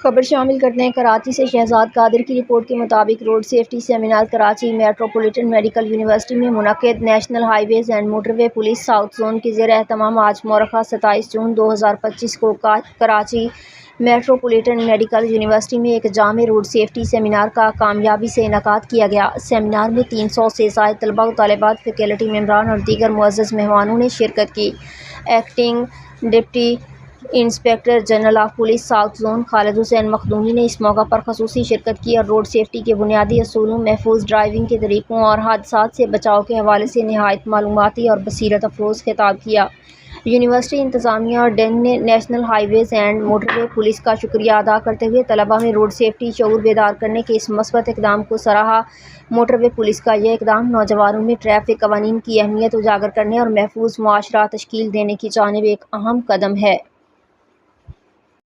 خبر شامل کرتے ہیں کراچی سے شہزاد قادر کی رپورٹ کے مطابق road safety seminar Karachi metropolitan medical university میں منعقد national highways and motorway police south zone کے زیر اہتمام آج مورخہ 27 جون 2025 کو کراچی میٹروپولیٹن میڈیکل یونیورسٹی میں ایک جامع روڈ سیفٹی سیمینار کا کامیابی سے انعقاد کیا گیا۔ سیمینار میں 300 سے زائد طلباء و طالبات، فیکلٹی ممبران اور دیگر معزز مہمانوں نے شرکت کی۔ Acting deputy inspector general of police south zone Khalid Hussain Makhdoomi نے اس موقع پر خصوصی شرکت کی اور روڈ سیفٹی کے بنیادی اصولوں، محفوظ ڈرائیونگ کے طریقوں اور حادثات سے بچاؤ کے حوالے سے نہایت معلوماتی اور بصیرت افروز خطاب کیا۔ یونیورسٹی انتظامیہ اور ڈین نے national highways and motorway police کا شکریہ ادا کرتے ہوئے طلباء میں روڈ سیفٹی شعور بیدار کرنے کے اس مثبت اقدام کو سراہا۔ موٹر وے پولیس کا یہ اقدام نوجوانوں میں ٹریفک قوانین کی اہمیت اجاگر کرنے اور محفوظ معاشرہ تشکیل دینے کی جانب ایک اہم قدم ہے۔